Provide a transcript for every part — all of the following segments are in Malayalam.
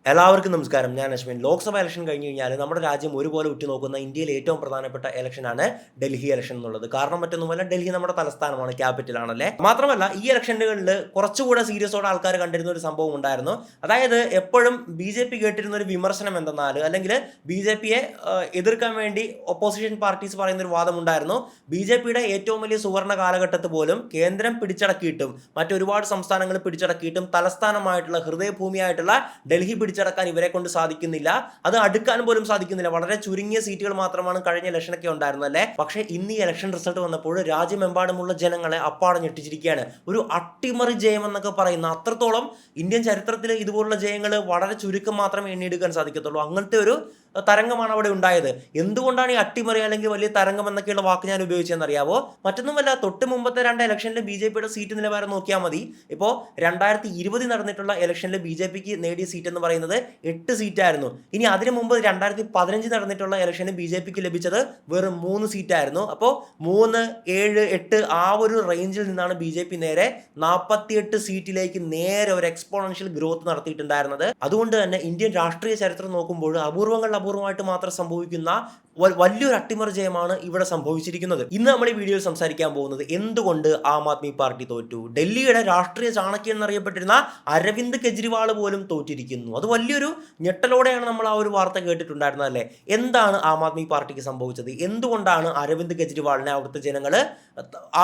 എല്ലാവർക്കും നമസ്കാരം. ഞാൻ അശ്വിൻ. ലോക്സഭ ഇലക്ഷൻ കഴിഞ്ഞ് കഴിഞ്ഞാൽ നമ്മുടെ രാജ്യം ഒരുപോലെ ഉറ്റുനോക്കുന്ന ഇന്ത്യയിലെ ഏറ്റവും പ്രധാനപ്പെട്ട ഇലക്ഷനാണ് ഡൽഹി ഇലക്ഷൻ എന്നുള്ളത്. കാരണം മറ്റൊന്നുമല്ല, ഡൽഹി നമ്മുടെ തലസ്ഥാനമാണ്, ക്യാപിറ്റൽ ആണല്ലേ. മാത്രമല്ല ഈ ഇലക്ഷനുകളിൽ കുറച്ചുകൂടെ സീരിയസോടെ ആൾക്കാർ കണ്ടിരുന്ന ഒരു സംഭവം ഉണ്ടായിരുന്നു. അതായത് എപ്പോഴും BJP കേട്ടിരുന്ന ഒരു വിമർശനം എന്തെന്നാൽ, അല്ലെങ്കിൽ BJPയെ എതിർക്കാൻ വേണ്ടി ഒപ്പോസിഷൻ പാർട്ടീസ് പറയുന്ന ഒരു വാദം ഉണ്ടായിരുന്നു. BJPയുടെ ഏറ്റവും വലിയ സുവർണ്ണ കാലഘട്ടത്തിൽ പോലും കേന്ദ്രം പിടിച്ചടക്കിയിട്ടും മറ്റൊരുപാട് സംസ്ഥാനങ്ങൾ പിടിച്ചടക്കിയിട്ടും തലസ്ഥാനമായിട്ടുള്ള ഹൃദയഭൂമിയായിട്ടുള്ള ഡൽഹി പിടിച്ചടക്കാൻ ഇവരെ കൊണ്ട് സാധിക്കുന്നില്ല. അത് അടുക്കാൻ പോലും സാധിക്കുന്നില്ല. വളരെ ചുരുങ്ങിയ സീറ്റുകൾ മാത്രമാണ് കഴിഞ്ഞ ഇലക്ഷനൊക്കെ ഉണ്ടായിരുന്നല്ലേ. പക്ഷേ ഇന്ന് ഈ ഇലക്ഷൻ റിസൾട്ട് വന്നപ്പോൾ രാജ്യമെമ്പാടുമുള്ള ജനങ്ങളെ അപ്പാടെ ഞെട്ടിച്ചിരിക്കുകയാണ്. ഒരു അട്ടിമറി ജയം എന്നൊക്കെ പറയുന്ന അത്രത്തോളം ഇന്ത്യൻ ചരിത്രത്തിൽ ഇതുപോലുള്ള ജയങ്ങൾ വളരെ ചുരുക്കം മാത്രമേ എണ്ണിയെടുക്കാൻ സാധിക്കത്തുള്ളൂ. അങ്ങനത്തെ ഒരു തരംഗമാണ് അവിടെ ഉണ്ടായത്. എന്തുകൊണ്ടാണ് ഈ അട്ടിമറി അല്ലെങ്കിൽ വലിയ തരംഗം എന്നൊക്കെയുള്ള വാക്ക് ഞാൻ ഉപയോഗിച്ചതെന്നറിയാവോ? മറ്റൊന്നുമല്ല, തൊട്ട് മുമ്പത്തെ 2 ഇലക്ഷനിൽ BJPയുടെ സീറ്റ് നിലവാരം നോക്കിയാൽ മതി. ഇപ്പോൾ 2020 നടന്നിട്ടുള്ള ഇലക്ഷനിൽ BJPക്ക് നേടിയ സീറ്റ് എന്ന് പറയുന്നത് 8 സീറ്റായിരുന്നു. ഇനി അതിനു മുമ്പ് 2015 നടന്നിട്ടുള്ള ഇലക്ഷന് BJPക്ക് ലഭിച്ചത് വെറും 3 സീറ്റായിരുന്നു. അപ്പോൾ 3, 7, 8 ആ ഒരു റേഞ്ചിൽ നിന്നാണ് BJP നേരെ 48 സീറ്റിലേക്ക് നേരെ ഒരു എക്സ്പോണൻഷ്യൽ ഗ്രോത്ത് നടത്തിയിട്ടുണ്ടായിരുന്നത്. അതുകൊണ്ട് തന്നെ ഇന്ത്യൻ രാഷ്ട്രീയ ചരിത്രം നോക്കുമ്പോൾ അപൂർവമായിട്ട് മാത്രം സംഭവിക്കുന്ന വലിയൊരു അട്ടിമറി ജയമാണ് ഇവിടെ സംഭവിച്ചിരിക്കുന്നത്. ഇന്ന് നമ്മൾ ഈ വീഡിയോയിൽ സംസാരിക്കാൻ പോകുന്നത് എന്തുകൊണ്ട് ആം ആദ്മി പാർട്ടി തോറ്റു. ഡൽഹിയുടെ രാഷ്ട്രീയ ചാണക്യൻ എന്നറിയപ്പെട്ടിരുന്ന അരവിന്ദ് കെജ്രിവാൾ പോലും തോറ്റിരിക്കുന്നു. അത് വലിയൊരു ഞെട്ടലോടെയാണ് നമ്മൾ ആ ഒരു വാർത്ത കേട്ടിട്ടുണ്ടായിരുന്നത് അല്ലേ. എന്താണ് ആം ആദ്മി പാർട്ടിക്ക് സംഭവിച്ചത്? എന്തുകൊണ്ടാണ് അരവിന്ദ് കെജ്രിവാളിനെ അവിടുത്തെ ജനങ്ങൾ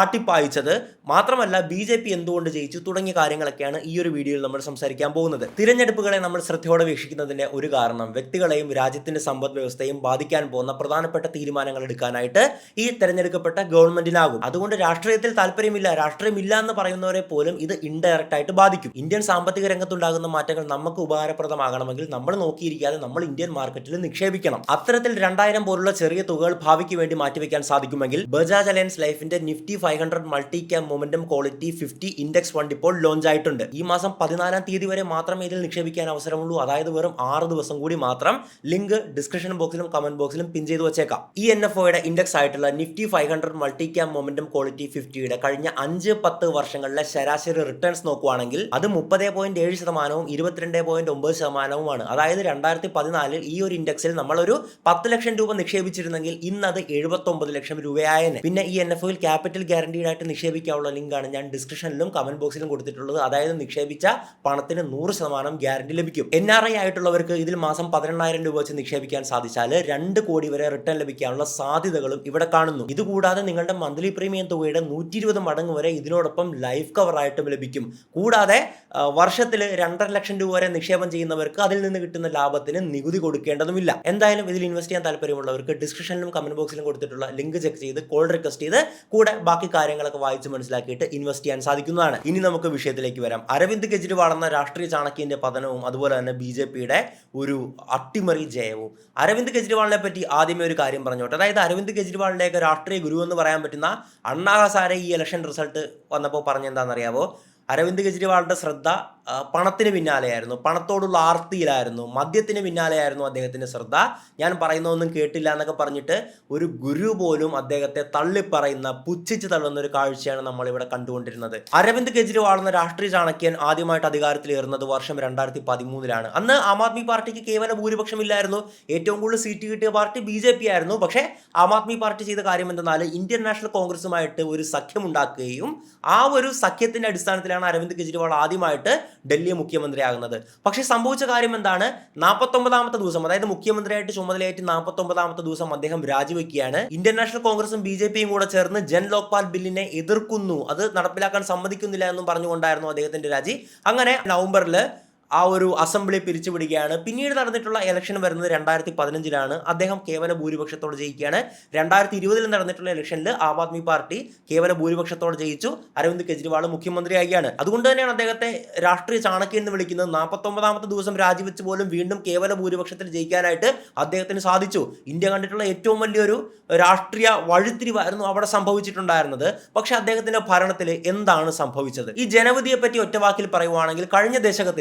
ആട്ടിപ്പായിച്ചത്? മാത്രമല്ല BJP എന്തുകൊണ്ട് ജയിച്ചു തുടങ്ങിയ കാര്യങ്ങളൊക്കെയാണ് ഈ ഒരു വീഡിയോയിൽ നമ്മൾ സംസാരിക്കാൻ പോകുന്നത്. തിരഞ്ഞെടുപ്പുകളെ നമ്മൾ ശ്രദ്ധയോടെ വീക്ഷിക്കുന്നതിന്റെ ഒരു കാരണം വ്യക്തികളെയും രാജ്യത്തിന്റെ സമ്പദ് വ്യവസ്ഥയും ബാധിക്കാൻ പോകുന്ന പ്രധാനപ്പെട്ട തീരുമാനങ്ങൾ എടുക്കാനായിട്ട് ഈ തെരഞ്ഞെടുക്കപ്പെട്ട ഗവൺമെന്റിനാകും. അതുകൊണ്ട് രാഷ്ട്രീയത്തിൽ രാഷ്ട്രീയമില്ല എന്ന് പറയുന്നവരെ പോലും ഇത് ഇൻഡയറക്റ്റ് ആയിട്ട് ബാധിക്കും. ഇന്ത്യൻ സാമ്പത്തിക രംഗത്തുണ്ടാകുന്ന മാറ്റങ്ങൾ നമുക്ക് ഉപകാരപ്രദമാകണമെങ്കിൽ നമ്മൾ നോക്കിയിരിക്കാതെ നമ്മൾ ഇന്ത്യൻ മാർക്കറ്റിൽ നിക്ഷേപിക്കണം. അത്തരത്തിൽ 2000 പോലുള്ള ചെറിയ തുകകൾ ഭാവിക്ക് വേണ്ടി മാറ്റിവെക്കാൻ സാധിക്കുമെങ്കിൽ ബജാജ് അലയൻസ് ലൈഫിന്റെ Nifty 500 multi cap momentum quality 50 index fund ഇപ്പോൾ ലോഞ്ച് ആയിട്ടുണ്ട്. ഈ മാസം 14-ാം തീയതി വരെ മാത്രമേ ഇതിൽ നിക്ഷേപിക്കാൻ അവസരമുള്ളൂ. അതായത് വെറും 6 ദിവസം കൂടി മാത്രം. ലിങ്ക് ഡിസ്ക്രിപ്ഷൻ ബോക്സിലും കമന്റ് ബോക്സിലും പിൻ ചെയ്ത് വെച്ചേക്കാം. ഈ NFOയുടെ ഇൻഡെക്സ് ആയിട്ടുള്ള Nifty 500 multi cap momentum quality 50യുടെ കഴിഞ്ഞ 5-10 വർഷങ്ങളിലെ ശരാശരി റിട്ടേൺസ് നോക്കുവാണെങ്കിൽ അത് 30.7%, 22.9%. അതായത് 2014 ഈ ഒരു ഇൻഡെക്സിൽ നമ്മളൊരു 10 ലക്ഷം രൂപ നിക്ഷേപിച്ചിരുന്നെങ്കിൽ ഇന്ന് അത് 79 ലക്ഷം രൂപയായേനെ. പിന്നെ ഈ NFOയിൽ ക്യാപിറ്റൽ ഗ്യാരണ്ടീഡ് ആയിട്ട് നിക്ഷേപിക്കാനുള്ള ലിങ്കാണ് ഞാൻ ഡിസ്ക്രിപ്ഷനിലും കമന്റ് ബോക്സിലും കൊടുത്തിട്ടുള്ളത്. അതായത് നിക്ഷേപിച്ച പണത്തിന് 100% ഗ്യാരണ്ടി ലഭിക്കും. NRI ആയിട്ടുള്ളവർക്ക് ഇതിൽ മാസം 18,000 രൂപ വെച്ച് നിക്ഷേപിക്കാൻ സാധിച്ചാൽ 2 കോടി വരെ റിട്ടേൺ ലഭിക്കാനുള്ള സാധ്യതകളും ഇവിടെ കാണുന്നു. ഇതുകൂടാതെ നിങ്ങളുടെ മന്ത്ലി പ്രീമിയം തുകയുടെ 120 മടങ്ങ് വരെ ഇതിനോടൊപ്പം ലൈഫ് കവർ ആയിട്ടും ലഭിക്കും. കൂടാതെ വർഷത്തിൽ 2.5 ലക്ഷം രൂപ വരെ നിക്ഷേപം ചെയ്യുന്നവർക്ക് അതിൽ നിന്ന് കിട്ടുന്ന ലാഭത്തിന് നികുതി കൊടുക്കേണ്ടതുമില്ല. എന്തായാലും ഇതിൽ ഇൻവെസ്റ്റ് ചെയ്യാൻ താല്പര്യമുള്ളവർക്ക് ഡിസ്ക്രിപ്ഷനിലും കമന്റ് ബോക്സിലും കൊടുത്തിട്ടുള്ള ലിങ്ക് ചെക്ക് ചെയ്ത് കോൾ റിക്വസ്റ്റ് ചെയ്ത് കൂടെ ബാക്കി കാര്യങ്ങളൊക്കെ വായിച്ച് മനസ്സിലാക്കിയിട്ട് ഇൻവെസ്റ്റ് ചെയ്യാൻ സാധിക്കുന്നതാണ്. ഇനി നമുക്ക് വിഷയത്തിലേക്ക് വരാം. അരവിന്ദ് കെജ്രിവാൾ എന്ന രാഷ്ട്രീയ ചാണക്യന്റെ പതനവും അതുപോലെ തന്നെ BJPയുടെ ഒരു അട്ടിമറി ജയവും. അരവിന്ദ് കെജ്രിവാളിനെ പറ്റി ആദ്യമേ ഒരു കാര്യം പറഞ്ഞോട്ടെ. അതായത് അരവിന്ദ് കെജ്രിവാളിൻ്റെയൊക്കെ രാഷ്ട്രീയ ഗുരു എന്ന് പറയാൻ പറ്റുന്ന അണ്ണാ ഹസാരെ ഈ ഇലക്ഷൻ റിസൾട്ട് വന്നപ്പോൾ പറഞ്ഞെന്താണെന്നറിയാവോ? അരവിന്ദ് കെജ്രിവാളിൻ്റെ ശ്രദ്ധ പണത്തിന് പിന്നാലെയായിരുന്നു, പണത്തോടുള്ള ആർത്തിയിലായിരുന്നു, മദ്യത്തിന് പിന്നാലെയായിരുന്നു അദ്ദേഹത്തിൻ്റെ ശ്രദ്ധ. ഞാൻ പറയുന്നതൊന്നും കേട്ടില്ല എന്നൊക്കെ പറഞ്ഞിട്ട് ഒരു ഗുരു പോലും അദ്ദേഹത്തെ തള്ളിപ്പറയുന്ന, പുച്ഛിച്ച് തള്ളുന്ന ഒരു കാഴ്ചയാണ് നമ്മളിവിടെ കണ്ടുകൊണ്ടിരുന്നത്. അരവിന്ദ് കെജ്രിവാൾ എന്ന രാഷ്ട്രീയ ചാണക്യൻ ആദ്യമായിട്ട് അധികാരത്തിലേറുന്നത് വർഷം 2013 അന്ന് ആം ആദ്മി പാർട്ടിക്ക് കേവല ഭൂരിപക്ഷമില്ലായിരുന്നു. ഏറ്റവും കൂടുതൽ സീറ്റ് കിട്ടിയ പാർട്ടി BJP ആയിരുന്നു. പക്ഷേ ആം ആദ്മി പാർട്ടി ചെയ്ത കാര്യം എന്തെന്നാൽ ഇന്ത്യൻ നാഷണൽ കോൺഗ്രസുമായിട്ട് ഒരു സഖ്യമുണ്ടാക്കുകയും ആ ഒരു സഖ്യത്തിന്റെ അടിസ്ഥാനത്തിലാണ് അരവിന്ദ് കെജ്രിവാൾ ആദ്യമായിട്ട് ഡൽഹി മുഖ്യമന്ത്രിയാകുന്നത്. പക്ഷേ സംഭവിച്ച കാര്യം എന്താണ്? 49ാമത്തെ ദിവസം, അതായത് മുഖ്യമന്ത്രിയായിട്ട് ചുമതലയേറ്റ് 49ാമത്തെ ദിവസം അദ്ദേഹം രാജിവെക്കുകയാണ്. ഇന്ത്യൻ നാഷണൽ കോൺഗ്രസും BJPയും കൂടെ ചേർന്ന് ജൻ ലോക്പാൽ ബില്ലിനെ എതിർക്കുന്നു, അത് നടപ്പിലാക്കാൻ സമ്മതിക്കുന്നില്ല എന്നും പറഞ്ഞുകൊണ്ടായിരുന്നു അദ്ദേഹത്തിന്റെ രാജി. അങ്ങനെ നവംബറിൽ ആ ഒരു അസംബ്ലി പിരിച്ചുവിടുകയാണ്. പിന്നീട് നടന്നിട്ടുള്ള ഇലക്ഷൻ വരുന്നത് 2015 അദ്ദേഹം കേവല ഭൂരിപക്ഷത്തോടെ ജയിക്കുകയാണ്. 2020 നടന്നിട്ടുള്ള ഇലക്ഷനിൽ ആം ആദ്മി പാർട്ടി കേവല ഭൂരിപക്ഷത്തോടെ ജയിച്ചു. അരവിന്ദ് കെജ്രിവാൾ മുഖ്യമന്ത്രിയാകുകയാണ്. അതുകൊണ്ട് തന്നെയാണ് അദ്ദേഹത്തെ രാഷ്ട്രീയ ചാണക്യൻ എന്ന് വിളിക്കുന്നത്. 49ാമത്തെ ദിവസം രാജിവെച്ച് പോലും വീണ്ടും കേവല ഭൂരിപക്ഷത്തിൽ ജയിക്കാനായിട്ട് അദ്ദേഹത്തിന് സാധിച്ചു. ഇന്ത്യ കണ്ടിട്ടുള്ള ഏറ്റവും വലിയൊരു രാഷ്ട്രീയ വഴിത്തിരിവായിരുന്നു അവിടെ സംഭവിച്ചിട്ടുണ്ടായിരുന്നത്. പക്ഷെ അദ്ദേഹത്തിന്റെ ഭരണത്തിൽ എന്താണ് സംഭവിച്ചത്? ഈ ജനവിധിയെ പറ്റി ഒറ്റവാക്കിൽ പറയുവാണെങ്കിൽ കഴിഞ്ഞ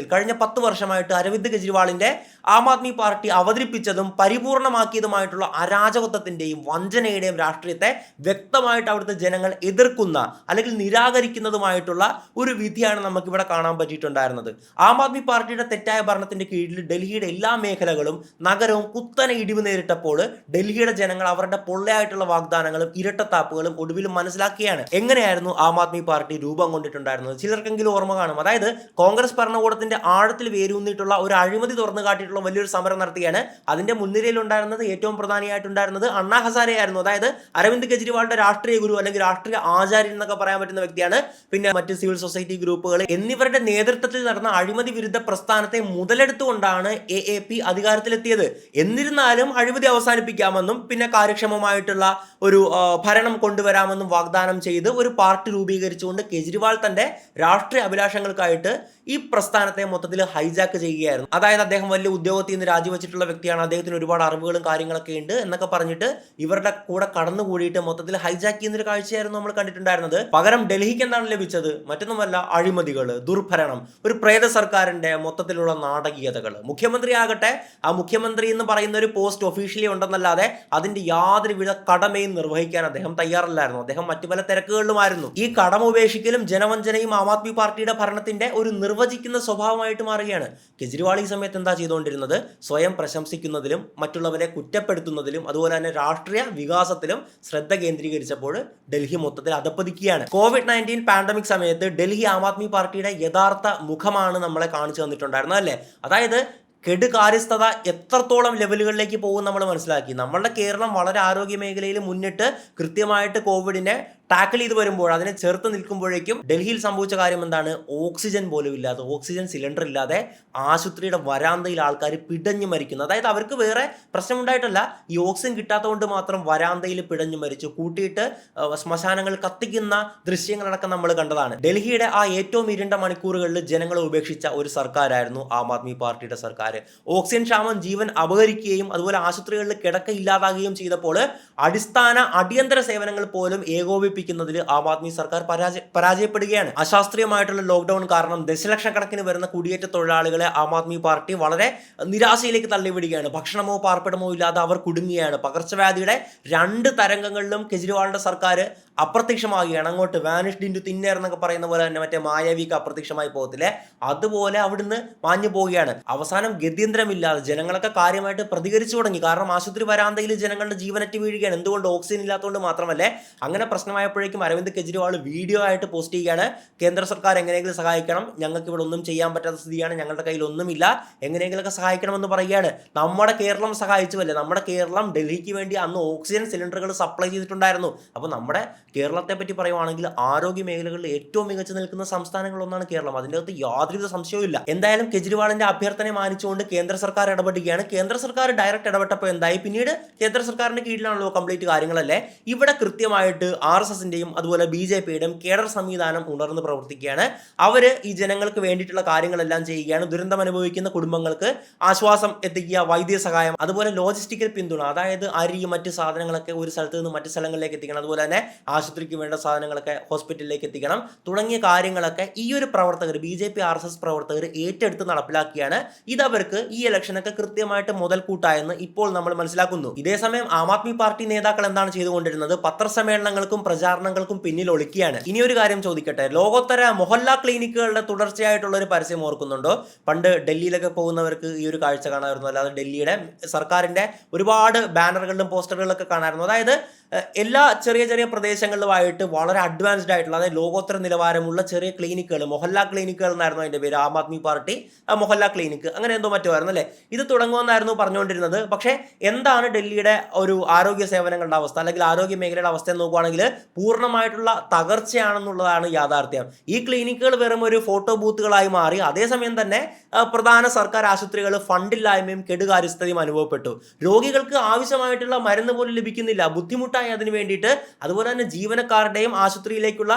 10 വർഷമായിട്ട് അരവിന്ദ് കെജ്രിവാളിന്റെ ആം ആദ്മി പാർട്ടി അവതരിപ്പിച്ചതും പരിപൂർണമാക്കിയതുമായിട്ടുള്ള അരാജകത്വത്തിന്റെയും വഞ്ചനയുടെയും രാഷ്ട്രീയത്തെ വ്യക്തമായിട്ട് അവിടുത്തെ ജനങ്ങൾ എതിർക്കുന്ന അല്ലെങ്കിൽ നിരാകരിക്കുന്നതുമായിട്ടുള്ള ഒരു വിധിയാണ് നമുക്കിവിടെ കാണാൻ പറ്റിയിട്ടുണ്ടായിരുന്നത്. ആം ആദ്മി പാർട്ടിയുടെ തെറ്റായ ഭരണത്തിന്റെ കീഴിൽ ഡൽഹിയുടെ എല്ലാ മേഖലകളും നഗരവും കുത്തനെ ഇടിവ് നേരിട്ടപ്പോൾ ഡൽഹിയുടെ ജനങ്ങൾ അവരുടെ പൊള്ളയായിട്ടുള്ള വാഗ്ദാനങ്ങളും ഇരട്ടത്താപ്പുകളും ഒടുവിലും മനസ്സിലാക്കിയാണ്. എങ്ങനെയായിരുന്നു ആം ആദ്മി പാർട്ടി രൂപം കൊണ്ടിട്ടുണ്ടായിരുന്നത്? ചിലർക്കെങ്കിലും ഓർമ്മ കാണും. അതായത് കോൺഗ്രസ് ഭരണകൂടത്തിന്റെ ആഴത്തിൽ വേരൂന്നിട്ടുള്ള ഒരു അഴിമതി തുറന്നു കാട്ടിയിട്ടുള്ള വലിയൊരു സമരം നടത്തുകയാണ്. അതിന്റെ മുൻനിരയിലുണ്ടായിരുന്നത് ഏറ്റവും പ്രധാനിയായിട്ടുണ്ടായിരുന്നത് അണ്ണാ ഹസാരെ ആയിരുന്നു. അതായത് അരവിന്ദ് കെജ്രിവാളിന്റെ രാഷ്ട്രീയ ഗുരു അല്ലെങ്കിൽ രാഷ്ട്രീയ ആചാര്യൻ എന്നൊക്കെ പറയാൻ പറ്റുന്ന വ്യക്തിയാണ്. പിന്നെ മറ്റ് സിവിൽ സൊസൈറ്റി ഗ്രൂപ്പുകൾ എന്നിവരുടെ നേതൃത്വത്തിൽ നടന്ന അഴിമതി വിരുദ്ധ പ്രസ്ഥാനത്തെ മുതലെടുത്തുകൊണ്ടാണ് AAP അധികാരത്തിലെത്തിയത്. എന്നിരുന്നാലും അഴിമതി അവസാനിപ്പിക്കാമെന്നും പിന്നെ കാര്യക്ഷമമായിട്ടുള്ള ഒരു ഭരണം കൊണ്ടുവരാമെന്നും വാഗ്ദാനം ചെയ്ത് ഒരു പാർട്ടി രൂപീകരിച്ചുകൊണ്ട് കെജ്രിവാൾ തന്റെ രാഷ്ട്രീയ അഭിലാഷങ്ങൾക്കായിട്ട് ഈ പ്രസ്ഥാനത്തെ മൊത്തത്തിൽ ഹൈജാക്ക് ചെയ്യുകയായിരുന്നു. അതായത് അദ്ദേഹം വലിയ ഉദ്യോഗത്തിൽ നിന്ന് രാജിവെച്ചിട്ടുള്ള വ്യക്തിയാണ്, അദ്ദേഹത്തിന് ഒരുപാട് അറിവുകളും കാര്യങ്ങളൊക്കെ ഉണ്ട് എന്നൊക്കെ പറഞ്ഞിട്ട് ഇവരുടെ കൂടെ കടന്നുകൂടിയിട്ട് മൊത്തത്തിൽ ഹൈജാക്ക് ചെയ്യുന്നൊരു കാഴ്ചയായിരുന്നു നമ്മൾ കണ്ടിട്ടുണ്ടായിരുന്നത്. പകരം ഡൽഹിക്ക് എന്താണ് ലഭിച്ചത്? മറ്റൊന്നുമല്ല, അഴിമതികൾ, ദുർഭരണം, ഒരു പ്രേത സർക്കാരിന്റെ മൊത്തത്തിലുള്ള നാടകീയതകൾ. മുഖ്യമന്ത്രി ആകട്ടെ, ആ മുഖ്യമന്ത്രി എന്ന് പറയുന്ന ഒരു പോസ്റ്റ് ഒഫീഷ്യലി ഉണ്ടെന്നല്ലാതെ അതിന്റെ യാതൊരുവിധ കടമയും നിർവഹിക്കാൻ അദ്ദേഹം തയ്യാറല്ലായിരുന്നു. അദ്ദേഹം മറ്റു പല തിരക്കുകളിലുമായിരുന്നു. ഈ കടമ ഉപേക്ഷിക്കലും ജനവഞ്ചനയും ആം ആദ്മി പാർട്ടിയുടെ ഭരണത്തിന്റെ ഒരു നിർവചിക്കുന്ന സ്വഭാവമായിട്ട് മാറുകയാണ്. കെജ്രിവാൾ ഈ സമയത്ത് എന്താ ചെയ്തുകൊണ്ടിരുന്നത്? സ്വയം പ്രശംസിക്കുന്നതിലും മറ്റുള്ളവരെ കുറ്റപ്പെടുത്തുന്നതിലും അതുപോലെ തന്നെ രാഷ്ട്രീയ വികാസത്തിലും ശ്രദ്ധ കേന്ദ്രീകരിച്ചപ്പോൾ ഡൽഹി മൊത്തത്തിൽ അധപ്പതിക്കുകയാണ്. COVID-19 പാൻഡമിക് സമയത്ത് ഡൽഹി ആം ആദ്മി പാർട്ടിയുടെ യഥാർത്ഥ മുഖമാണ് നമ്മളെ കാണിച്ചു തന്നിട്ടുണ്ടായിരുന്നത് അല്ലേ? അതായത് കെടുകാര്യസ്ഥത എത്രത്തോളം ലെവലുകളിലേക്ക് പോകും നമ്മൾ മനസ്സിലാക്കി. നമ്മളുടെ കേരളം വളരെ ആരോഗ്യ മേഖലയിൽ മുന്നിട്ട് കൃത്യമായിട്ട് കോവിഡിനെ ടാക്കിൾ ചെയ്ത് വരുമ്പോൾ, അതിനെ ചെറുത്ത് നിൽക്കുമ്പോഴേക്കും ഡൽഹിയിൽ സംഭവിച്ച കാര്യം എന്താണ്? ഓക്സിജൻ പോലും ഇല്ലാതെ, ഓക്സിജൻ സിലിണ്ടർ ഇല്ലാതെ ആശുപത്രിയുടെ വരാന്തയിൽ ആൾക്കാർ പിടഞ്ഞു മരിക്കുന്നു. അതായത് അവർക്ക് വേറെ പ്രശ്നമുണ്ടായിട്ടല്ല, ഈ ഓക്സിജൻ കിട്ടാത്തതുകൊണ്ട് മാത്രം വരാന്തയിൽ പിടഞ്ഞു മരിച്ചു. കൂട്ടിയിട്ട് ശ്മശാനങ്ങൾ കത്തിക്കുന്ന ദൃശ്യങ്ങളടക്കം നമ്മൾ കണ്ടതാണ്. ഡൽഹിയുടെ ആ ഏറ്റവും ഇരുണ്ട മണിക്കൂറുകളിൽ ജനങ്ങളെ ഉപേക്ഷിച്ച ഒരു സർക്കാരായിരുന്നു ആം ആദ്മി പാർട്ടിയുടെ സർക്കാർ. ഓക്സിജൻ ക്ഷാമം ജീവൻ അപഹരിക്കുകയും അതുപോലെ ആശുപത്രികളിൽ കിടക്ക ഇല്ലാതാകുകയും ചെയ്തപ്പോൾ അടിസ്ഥാന അടിയന്തര സേവനങ്ങൾ പോലും ഏകോപിപ്പിക്കുന്നതിൽ ആം ആദ്മി സർക്കാർ പരാജയപ്പെടുകയാണ്. അശാസ്ത്രീയമായിട്ടുള്ള ലോക്ക്ഡൌൺ കാരണം ദശലക്ഷക്കണക്കിന് വരുന്ന കുടിയേറ്റ തൊഴിലാളികളെ ആം ആദ്മി പാർട്ടി വളരെ നിരാശയിലേക്ക് തള്ളിവിടുകയാണ്. ഭക്ഷണമോ പാർപ്പിടമോ ഇല്ലാതെ അവർ കുടുങ്ങിയാണ്. പകർച്ചവ്യാധിയുടെ 2 തരംഗങ്ങളിലും കെജ്രിവാളിന്റെ സർക്കാർ അപ്രത്യക്ഷമാകുകയാണ്. അങ്ങോട്ട് വാനിഷ്ഡ് ഇൻടു തിൻ എയർ എന്നൊക്കെ പറയുന്ന പോലെ തന്നെ മറ്റേ മായാവിക്ക് അപ്രത്യക്ഷമായി പോകത്തില്ലേ, അതുപോലെ അവിടുന്ന് മാഞ്ഞു പോവുകയാണ്. അവസാനം ഗത്യന്തരമില്ലാതെ ജനങ്ങളൊക്കെ കാര്യമായിട്ട് പ്രതികരിച്ചു തുടങ്ങി. കാരണം ആശുപത്രി വരാന്തയിൽ ജനങ്ങളുടെ ജീവനറ്റ് വീഴുകയാണ്. എന്തുകൊണ്ട്? ഓക്സിജൻ ഇല്ലാത്തതുകൊണ്ട് മാത്രമല്ലേ. അങ്ങനെ പ്രശ്നമായപ്പോഴേക്കും അരവിന്ദ് കെജ്രിവാൾ വീഡിയോ ആയിട്ട് പോസ്റ്റ് ചെയ്യുകയാണ്, കേന്ദ്ര സർക്കാർ എങ്ങനെയെങ്കിലും സഹായിക്കണം, ഞങ്ങൾക്ക് ഇവിടെ ഒന്നും ചെയ്യാൻ പറ്റാത്ത സ്ഥിതിയാണ്, ഞങ്ങളുടെ കയ്യിൽ ഒന്നുമില്ല, എങ്ങനെയെങ്കിലൊക്കെ സഹായിക്കണമെന്ന് പറയുകയാണ്. നമ്മുടെ കേരളം സഹായിച്ചുവല്ലേ? നമ്മുടെ കേരളം ഡൽഹിക്ക് വേണ്ടി അന്ന് ഓക്സിജൻ സിലിണ്ടറുകൾ സപ്ലൈ ചെയ്തിട്ടുണ്ടായിരുന്നു. അപ്പോൾ നമ്മുടെ കേരളത്തെ പറ്റി പറയുവാണെങ്കിൽ ആരോഗ്യ മേഖലകളിൽ ഏറ്റവും മികച്ചു നിൽക്കുന്ന സംസ്ഥാനങ്ങളൊന്നാണ് കേരളം. അതിൻ്റെ അകത്ത് യാതൊരുവിധ സംശയവും ഇല്ല. എന്തായാലും കെജ്രിവാളിന്റെ അഭ്യർത്ഥനയെ മാനിച്ചുകൊണ്ട് കേന്ദ്ര സർക്കാർ ഇടപെടുകയാണ്. കേന്ദ്ര സർക്കാർ ഡയറക്റ്റ് ഇടപെട്ടപ്പോൾ എന്തായി? പിന്നീട് കേന്ദ്ര സർക്കാരിന്റെ കീഴിലാണല്ലോ കംപ്ലീറ്റ് കാര്യങ്ങളല്ലേ. ഇവിടെ കൃത്യമായിട്ട് RSSന്റെയും അതുപോലെ BJPയുടെയും കേഡർ സംവിധാനം ഉണർന്ന് പ്രവർത്തിക്കുകയാണ്. അവർ ഈ ജനങ്ങൾക്ക് വേണ്ടിയിട്ടുള്ള കാര്യങ്ങളെല്ലാം ചെയ്യുകയാണ്. ദുരന്തം അനുഭവിക്കുന്ന കുടുംബങ്ങൾക്ക് ആശ്വാസം എത്തിക്കുക, വൈദ്യസഹായം, അതുപോലെ ലോജിസ്റ്റിക്കൽ പിന്തുണ, അതായത് അരി മറ്റ് സാധനങ്ങളൊക്കെ ഒരു സ്ഥലത്ത് നിന്ന് മറ്റു സ്ഥലങ്ങളിലേക്ക് എത്തിക്കണം, അതുപോലെ തന്നെ ആശുപത്രിക്ക് വേണ്ട സാധനങ്ങളൊക്കെ ഹോസ്പിറ്റലിലേക്ക് എത്തിക്കണം തുടങ്ങിയ കാര്യങ്ങളൊക്കെ ഈ ഒരു പ്രവർത്തകർ, BJP RSS പ്രവർത്തകർ ഏറ്റെടുത്ത് നടപ്പിലാക്കിയാണ്. ഇതവർക്ക് ഈ ഇലക്ഷനൊക്കെ കൃത്യമായിട്ട് മുതൽക്കൂട്ടായെന്ന് ഇപ്പോൾ നമ്മൾ മനസ്സിലാക്കുന്നു. ഇതേസമയം ആം ആദ്മി പാർട്ടി നേതാക്കൾ എന്താണ് ചെയ്തുകൊണ്ടിരുന്നത്? പത്രസമ്മേളനങ്ങൾക്കും പ്രചാരണങ്ങൾക്കും പിന്നിൽ ഒളിക്കുകയാണ്. ഇനിയൊരു കാര്യം ചോദിക്കട്ടെ, ലോകോത്തര മൊഹല്ല ക്ലിനിക്കുകളുടെ തുടർച്ചയായിട്ടുള്ള ഒരു പരസ്യം ഓർക്കുന്നുണ്ടോ? പണ്ട് ഡൽഹിയിലൊക്കെ പോകുന്നവർക്ക് ഈ ഒരു കാഴ്ച കാണാമായിരുന്നു. അല്ലാതെ ഡൽഹിയുടെ സർക്കാരിന്റെ ഒരുപാട് ബാനറുകളിലും പോസ്റ്ററുകളിലൊക്കെ കാണാമായിരുന്നു. അതായത് എല്ലാ ചെറിയ ചെറിയ പ്രദേശങ്ങളിലുമായിട്ട് വളരെ അഡ്വാൻസ്ഡ് ആയിട്ടുള്ള, അതായത് ലോകോത്തര നിലവാരമുള്ള ചെറിയ ക്ലിനിക്കുകൾ, മൊഹല്ല ക്ലിനിക്കുകൾ എന്നായിരുന്നു അതിൻ്റെ പേര്. ആം ആദ്മി പാർട്ടി മൊഹല്ല ക്ലിനിക്ക് അങ്ങനെ എന്തോ മറ്റോ ആയിരുന്നു അല്ലേ. ഇത് തുടങ്ങുമെന്നായിരുന്നു പറഞ്ഞുകൊണ്ടിരുന്നത്. പക്ഷേ എന്താണ് ഡൽഹിയുടെ ഒരു ആരോഗ്യ സേവനങ്ങളുടെ അവസ്ഥ അല്ലെങ്കിൽ ആരോഗ്യ മേഖലയുടെ അവസ്ഥ എന്ന് നോക്കുകയാണെങ്കിൽ പൂർണ്ണമായിട്ടുള്ള തകർച്ചയാണെന്നുള്ളതാണ് യാഥാർത്ഥ്യം. ഈ ക്ലിനിക്കുകൾ വെറും ഒരു ഫോട്ടോ ബൂത്തുകളായി മാറി. അതേസമയം തന്നെ പ്രധാന സർക്കാർ ആശുപത്രികൾ ഫണ്ടില്ലായ്മയും കെടുകാര്യസ്ഥതയും അനുഭവപ്പെട്ടു. രോഗികൾക്ക് ആവശ്യമായിട്ടുള്ള മരുന്ന് പോലും ലഭിക്കുന്നില്ല, ബുദ്ധിമുട്ടായി അതിന് വേണ്ടിയിട്ട്. അതുപോലെ തന്നെ ജീവനക്കാരുടെയും ആശുപത്രിയിലേക്കുള്ള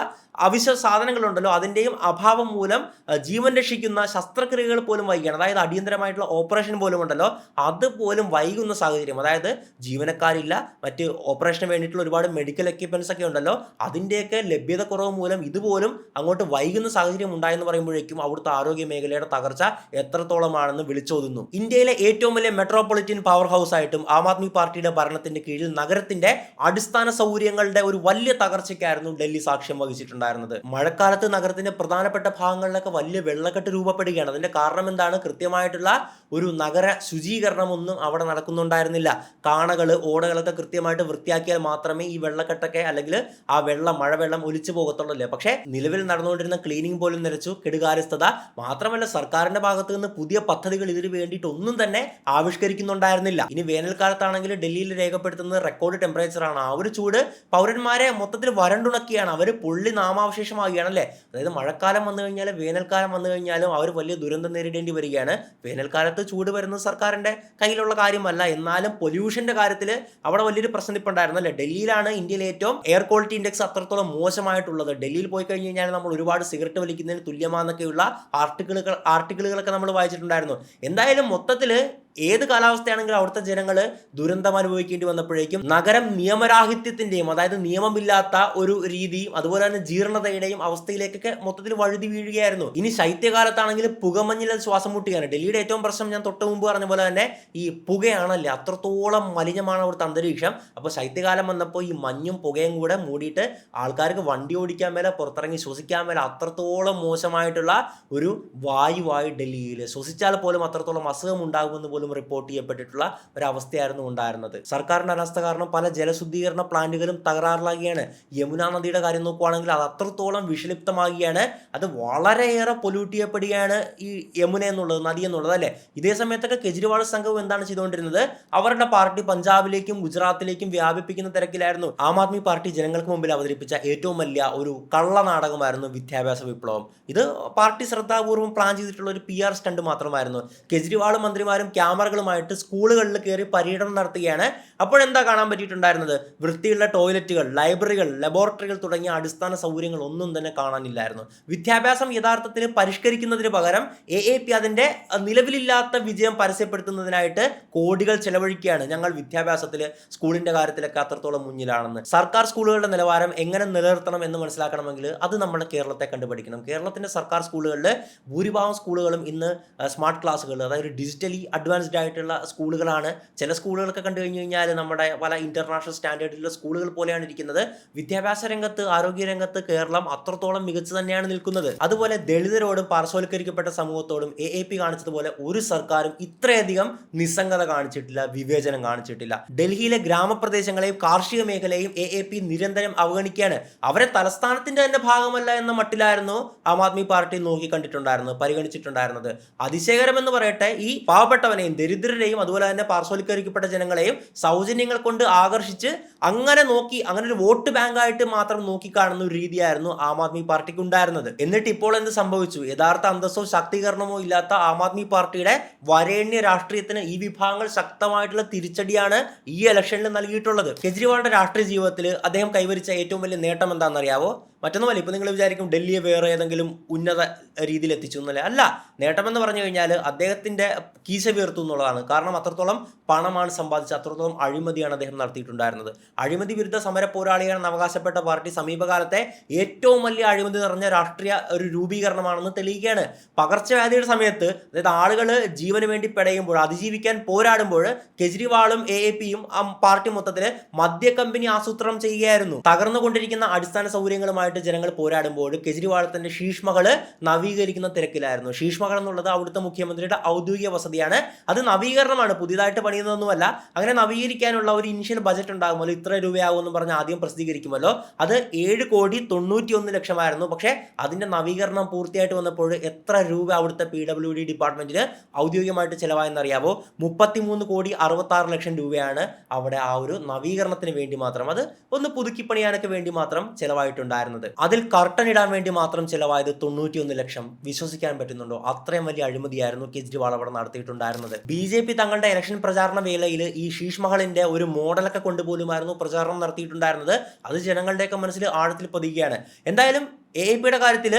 അവശ്യ സാധനങ്ങളുണ്ടല്ലോ അതിൻ്റെയും അഭാവം മൂലം ജീവൻ രക്ഷിക്കുന്ന ശസ്ത്രക്രിയകൾ പോലും വൈകിയാണ്. അതായത് അടിയന്തരമായിട്ടുള്ള ഓപ്പറേഷൻ പോലും ഉണ്ടല്ലോ അതുപോലും വൈകുന്ന സാഹചര്യം. അതായത് ജീവനക്കാരില്ല, മറ്റ് ഓപ്പറേഷന് വേണ്ടിയിട്ടുള്ള ഒരുപാട് മെഡിക്കൽ എക്യുപ്മെൻറ്റ്സ് ഒക്കെ ഉണ്ടല്ലോ അതിൻ്റെയൊക്കെ ലഭ്യത കുറവ് മൂലം ഇതുപോലും അങ്ങോട്ട് വൈകുന്ന സാഹചര്യം ഉണ്ടായെന്ന് പറയുമ്പോഴേക്കും അവിടുത്തെ ആരോഗ്യ മേഖലയുടെ തകർച്ച എത്രത്തോളമാണെന്ന് വിളിച്ചോതുന്നു. ഇന്ത്യയിലെ ഏറ്റവും വലിയ മെട്രോപൊളിറ്റൻ പവർ ഹൗസ് ആയിട്ടും ആം ആദ്മി പാർട്ടിയുടെ ഭരണത്തിന്റെ കീഴിൽ നഗരത്തിന്റെ അടിസ്ഥാന സൗകര്യങ്ങളുടെ ഒരു വലിയ തകർച്ചയ്ക്കായിരുന്നു ഡൽഹി സാക്ഷ്യം വഹിച്ചിട്ടുണ്ടായിരുന്നത്. മഴക്കാലത്ത് നഗരത്തിന്റെ പ്രധാനപ്പെട്ട ഭാഗങ്ങളിലൊക്കെ വലിയ വെള്ളക്കെട്ട് രൂപപ്പെടുകയാണ്. അതിന്റെ കാരണം എന്താണ്? കൃത്യമായിട്ടുള്ള ഒരു നഗര ശുചീകരണമൊന്നും അവിടെ നടക്കുന്നുണ്ടായിരുന്നില്ല. കാണകള് ഓടകളൊക്കെ കൃത്യമായിട്ട് വൃത്തിയാക്കിയാൽ മാത്രമേ ഈ വെള്ളക്കെട്ടൊക്കെ അല്ലെങ്കിൽ ആ മഴവെള്ളം ഒലിച്ചു പോകത്തുള്ളൂ. പക്ഷേ നിലവിൽ നടന്നുകൊണ്ടിരുന്ന ക്ലീനിങ് പോലും നിലച്ചു, കെടുകാര്യസ്ഥത മാത്രമല്ല സർക്കാരിന്റെ ഭാഗത്ത് നിന്ന് പുതിയ പദ്ധതികൾ ഇതിനു വേണ്ടിയിട്ട് ഒന്നും തന്നെ ആവിഷ്കരിക്കുന്നുണ്ടായിരുന്നില്ല. ഇനി വേനൽക്കാലത്താണെങ്കിൽ ഡൽഹിയിൽ രേഖപ്പെടുത്തുന്നത് റെക്കോർഡ് ടെമ്പറേച്ചർ ആണ്. ആ ഒരു ചൂട് പൗരന്മാരെ മൊത്തത്തിൽ വരണ്ടുണക്കിയാണ്, അവർ പൊള്ളി നാമാവശേഷമാകുകയാണ് അല്ലേ. അതായത് മഴക്കാലം വന്നു കഴിഞ്ഞാൽ വേനൽക്കാലം വന്നു കഴിഞ്ഞാലും അവർ വലിയ ദുരന്തം നേരിടേണ്ടി വരികയാണ്. വേനൽക്കാലത്ത് ചൂട് വരുന്നത് സർക്കാരിന്റെ കയ്യിലുള്ള കാര്യമല്ല, എന്നാലും പൊല്യൂഷന്റെ കാര്യത്തിൽ അവിടെ വലിയൊരു പ്രശ്നം ഇപ്പം ഉണ്ടായിരുന്നു അല്ലേ. ഡൽഹിയിലാണ് ഇന്ത്യയിലെ ഏറ്റവും എയർ ക്വാളിറ്റി ഇൻഡെക്സ് അത്രത്തോളം മോശമായിട്ടുള്ളത്. ഡൽഹിയിൽ പോയി കഴിഞ്ഞ് കഴിഞ്ഞാൽ നമ്മൾ ഒരുപാട് സിഗരറ്റ് വലിക്കുന്നതിന് തുല്യമാണെന്നൊക്കെയുള്ള ആർട്ടിക്കിളുകളൊക്കെ നമ്മൾ വായിച്ചിട്ടുണ്ടായിരുന്നു. എന്തായാലും മൊത്തത്തിൽ ഏത് കാലാവസ്ഥയാണെങ്കിലും അവിടുത്തെ ജനങ്ങൾ ദുരന്തം അനുഭവിക്കേണ്ടി വന്നപ്പോഴേക്കും നഗരം നിയമരാഹിത്യത്തിന്റെയും അതായത് നിയമമില്ലാത്ത ഒരു രീതിയും അതുപോലെ തന്നെ ജീർണതയുടെയും അവസ്ഥയിലേക്കൊക്കെ മൊത്തത്തിൽ വഴുതി വീഴുകയായിരുന്നു. ഇനി ശൈത്യകാലത്താണെങ്കിലും പുകമഞ്ഞിൽ ശ്വാസം മുട്ടുകയാണ്. ഡൽഹിയുടെ ഏറ്റവും പ്രശ്നം ഞാൻ തൊട്ട് മുമ്പ് പറഞ്ഞ പോലെ തന്നെ ഈ പുകയാണല്ലേ, അത്രത്തോളം മലിനമാണ് അവിടുത്തെ അന്തരീക്ഷം. അപ്പോൾ ശൈത്യകാലം വന്നപ്പോൾ ഈ മഞ്ഞും പുകയും കൂടെ മൂടിയിട്ട് ആൾക്കാർക്ക് വണ്ടി ഓടിക്കാൻ മേലെ, പുറത്തിറങ്ങി ശ്വസിക്കാൻ മേലെ, അത്രത്തോളം മോശമായിട്ടുള്ള ഒരു വായുവായി ഡൽഹിയിൽ. ശ്വസിച്ചാൽ പോലും അത്രത്തോളം അസുഖം ഉണ്ടാകുമെന്ന് പോലും റിപ്പോർട്ട് ചെയ്യപ്പെട്ടിട്ടുള്ള ഒരവസ്ഥയായിരുന്നു ഉണ്ടായിരുന്നത്. സർക്കാരിന്റെ അനാസ്ഥ കാരണം പല ജലശുദ്ധീകരണ പ്ലാന്റുകളും തകരാറിലാകുകയാണ്. യമുന നദിയുടെ കാര്യം നോക്കുവാണെങ്കിൽ അത് അത്രത്തോളം വിഷലിപ്തമാകുകയാണ്. അത് വളരെയേറെ പൊല്യൂട്ട് ചെയ്യപ്പെടുകയാണ് ഈ യമുന എന്നുള്ളത്, നദി എന്നുള്ളത് അല്ലേ. ഇതേ സമയത്തൊക്കെ കെജ്രിവാൾ സംഘവും എന്താണ് ചെയ്തുകൊണ്ടിരുന്നത്? അവരുടെ പാർട്ടി പഞ്ചാബിലേക്കും ഗുജറാത്തിലേക്കും വ്യാപിപ്പിക്കുന്ന തിരക്കിലായിരുന്നു. ആം ആദ്മി പാർട്ടി ജനങ്ങൾക്ക് മുമ്പിൽ അവതരിപ്പിച്ച ഏറ്റവും വലിയ ഒരു കള്ളനാടകമായിരുന്നു വിദ്യാഭ്യാസ വിപ്ലവം. ഇത് പാർട്ടി ശ്രദ്ധാപൂർവ്വം പ്ലാൻ ചെയ്തിട്ടുള്ള ഒരു PR സ്റ്റണ്ട് മാത്രമായിരുന്നു. കെജ്രിവാളും മന്ത്രിമാരും ക്യാമറകളുമായിട്ട് സ്കൂളുകളിൽ കയറി പര്യടനം നടത്തുകയാണ്. അപ്പോഴെന്താ കാണാൻ പറ്റിയിട്ടുണ്ടായിരുന്നത്? വൃത്തിയുള്ള ടോയ്ലറ്റുകൾ, ലൈബ്രറികൾ, ലബോറട്ടറികൾ തുടങ്ങിയ അടിസ്ഥാന സൗകര്യങ്ങൾ ഒന്നും തന്നെ കാണാനില്ലായിരുന്നു. വിദ്യാഭ്യാസം യഥാർത്ഥത്തിൽ പരിഷ്കരിക്കുന്നതിന് പകരം AAP അതിന്റെ നിലവിലില്ലാത്ത വിജയം പരസ്യപ്പെടുത്തുന്നതിനായിട്ട് കോടികൾ ചെലവഴിക്കുകയാണ്. ഞങ്ങൾ വിദ്യാഭ്യാസത്തിൽ സ്കൂളിന്റെ കാര്യത്തിലൊക്കെ അത്രത്തോളം മുന്നിലാണെന്ന്. സർക്കാർ സ്കൂളുകളുടെ നിലവാരം എങ്ങനെ നിലനിർത്തണം എന്ന് മനസ്സിലാക്കണമെങ്കിൽ അത് നമ്മുടെ കേരളത്തെ കണ്ടുപഠിക്കണം. കേരളത്തിന്റെ സർക്കാർ സ്കൂളുകളിൽ ഭൂരിഭാഗം സ്കൂളുകളും ഇന്ന് സ്മാർട്ട് ക്ലാസ്സുകൾ, അതായത് ഡിജിറ്റലി അഡ്വാൻസ്ഡ് ആയിട്ടുള്ള സ്കൂളുകളാണ്. ചില സ്കൂളുകളൊക്കെ കണ്ടു കഴിഞ്ഞ് കഴിഞ്ഞാൽ നമ്മുടെ പല ഇന്റർനാഷണൽ സ്റ്റാൻഡേർഡിലുള്ള സ്കൂളുകൾ പോലെയാണ് ഇരിക്കുന്നത്. വിദ്യാഭ്യാസ രംഗത്ത്, ആരോഗ്യ രംഗത്ത് കേരളം അത്രത്തോളം മികച്ചു തന്നെയാണ് നിൽക്കുന്നത്. അതുപോലെ ദളിതരോടും പാർശ്വവൽക്കരിക്കപ്പെട്ട സമൂഹത്തോടും AAP കാണിച്ചതുപോലെ ഒരു സർക്കാരും ഇത്രയധികം നിസ്സംഗത കാണിച്ചിട്ടില്ല, വിവേചനം കാണിച്ചിട്ടില്ല. ഡൽഹിയിലെ ഗ്രാമപ്രദേശങ്ങളെയും കാർഷിക മേഖലയും AAP നിരന്തരം അവഗണിക്കുകയാണ്. അവരെ തലസ്ഥാനത്തിന്റെ തന്നെ ഭാഗമല്ല എന്ന മട്ടിലായിരുന്നു ആം ആദ്മി പാർട്ടി നോക്കി കണ്ടിട്ടുണ്ടായിരുന്നത്, പരിഗണിച്ചിട്ടുണ്ടായിരുന്നത്. അതിശയകരമെന്ന് പറയട്ടെ, ഈ പാവപ്പെട്ടവനെയും ദരിദ്രരെയും അതുപോലെ തന്നെ പാർശ്വവൽക്കരിക്കപ്പെട്ട ജനങ്ങളെയും സൗജന്യങ്ങൾ കൊണ്ട് ആകർഷിച്ച് അങ്ങനെ ഒരു വോട്ട് ബാങ്കായിട്ട് മാത്രം നോക്കിക്കാണുന്ന ഒരു രീതിയായിരുന്നു ആം ആദ്മി പാർട്ടിക്ക് ഉണ്ടായിരുന്നത്. എന്നിട്ട് ഇപ്പോൾ എന്ത് സംഭവിച്ചു? യഥാർത്ഥ അന്തസ്സോ ശാക്തീകരണമോ ഇല്ലാത്ത ആം ആദ്മി പാർട്ടിയുടെ വരേണ്യ രാഷ്ട്രീയത്തിന് ഈ വിഭാഗങ്ങൾ ശക്തമായിട്ടുള്ള തിരിച്ചടിയാണ് ഈ ഇലക്ഷനിൽ നൽകിയിട്ടുള്ളത്. കെജ്രിവാളിന്റെ രാഷ്ട്രീയ ജീവിതത്തിൽ അദ്ദേഹം കൈവരിച്ച ഏറ്റവും വലിയ നേട്ടം എന്താണെന്നറിയാവോ? മറ്റൊന്നുമല്ല. ഇപ്പൊ നിങ്ങൾ വിചാരിക്കും ഡൽഹിയെ വേറെ ഏതെങ്കിലും ഉന്നത രീതിയിൽ എത്തിച്ചു എന്നല്ലേ. അല്ല, നേട്ടമെന്ന് പറഞ്ഞു കഴിഞ്ഞാൽ അദ്ദേഹത്തിന്റെ കീശ വീർത്തു എന്നുള്ളതാണ്. കാരണം അത്രത്തോളം പണമാണ് സമ്പാദിച്ചത്, അത്രത്തോളം അഴിമതിയാണ് അദ്ദേഹം നടത്തിയിട്ടുണ്ടായിരുന്നത്. അഴിമതി വിരുദ്ധ സമര പോരാളിയാണെന്ന് അവകാശപ്പെട്ട പാർട്ടി സമീപകാലത്തെ ഏറ്റവും വലിയ അഴിമതി നിറഞ്ഞ രാഷ്ട്രീയ ഒരു രൂപീകരണമാണെന്ന് തെളിയിക്കുകയാണ്. പകർച്ചവ്യാധിയുടെ സമയത്ത്, അതായത് ആളുകൾ ജീവന് വേണ്ടി പെടയുമ്പോൾ, അതിജീവിക്കാൻ പോരാടുമ്പോൾ കെജ്രിവാളും AAPയും പാർട്ടി മൊത്തത്തിൽ മദ്യ കമ്പനി ആസൂത്രണം ചെയ്യുകയായിരുന്നു. തകർന്നുകൊണ്ടിരിക്കുന്ന അടിസ്ഥാന സൗകര്യങ്ങളുമായിട്ട് ജനങ്ങൾ പോരാടുമ്പോൾ കെജ്രിവാൾ തന്റെ ശീഷ്മകൾ നവീകരിക്കുന്ന തിരക്കിലായിരുന്നു. ശീഷ്മകൾ എന്നുള്ളത് അവിടുത്തെ മുഖ്യമന്ത്രിയുടെ ഔദ്യോഗിക വസതിയാണ്. അത് നവീകരണമാണ്, പുതിയതായിട്ട് പണിയുന്നതൊന്നുമല്ല. അങ്ങനെ നവീകരിക്കാനുള്ള ഒരു ഇനിഷ്യൽ ബജറ്റ് ഉണ്ടാകുമല്ലോ, ഇത്ര രൂപയാകുമെന്ന് പറഞ്ഞ് ആദ്യം പ്രസിദ്ധീകരിക്കുമല്ലോ. അത് 7,91,00,000 പക്ഷേ അതിന്റെ നവീകരണം പൂർത്തിയായിട്ട് വന്നപ്പോൾ എത്ര രൂപ അവിടുത്തെ PWD ഡിപ്പാർട്ട്മെന്റിന് ഔദ്യോഗികമായിട്ട് ചെലവായെന്നറിയാവോ? 33,66,00,000 രൂപയാണ് അവിടെ ആ ഒരു നവീകരണത്തിന് വേണ്ടി മാത്രം, അത് ഒന്ന് പുതുക്കി പണിയാനൊക്കെ വേണ്ടി മാത്രം ചെലവായിട്ടുണ്ടായിരുന്നത്. അതിൽ കർട്ടൻ ഇടാൻ വേണ്ടി മാത്രം ചെലവായത് 91 ലക്ഷം. വിശ്വസിക്കാൻ പറ്റുന്നുണ്ടോ? അത്രയും വലിയ അഴിമതിയായിരുന്നു കെജ്രിവാൾ അവിടെ നടത്തിയിട്ടുണ്ടായിരുന്നത്. BJP തങ്ങളുടെ ഇലക്ഷൻ പ്രചാരണ വേളയിൽ ഈ ശീഷ് മഹലിന്റെ ഒരു മോഡലൊക്കെ കൊണ്ടുപോലുമായിരുന്നു പ്രചാരണം നടത്തിയിട്ടുണ്ടായിരുന്നത്. അത് ജനങ്ങളുടെയൊക്കെ മനസ്സിൽ ആഴത്തിൽ പതിയുകയാണ്. എന്തായാലും AAPയുടെ കാര്യത്തിൽ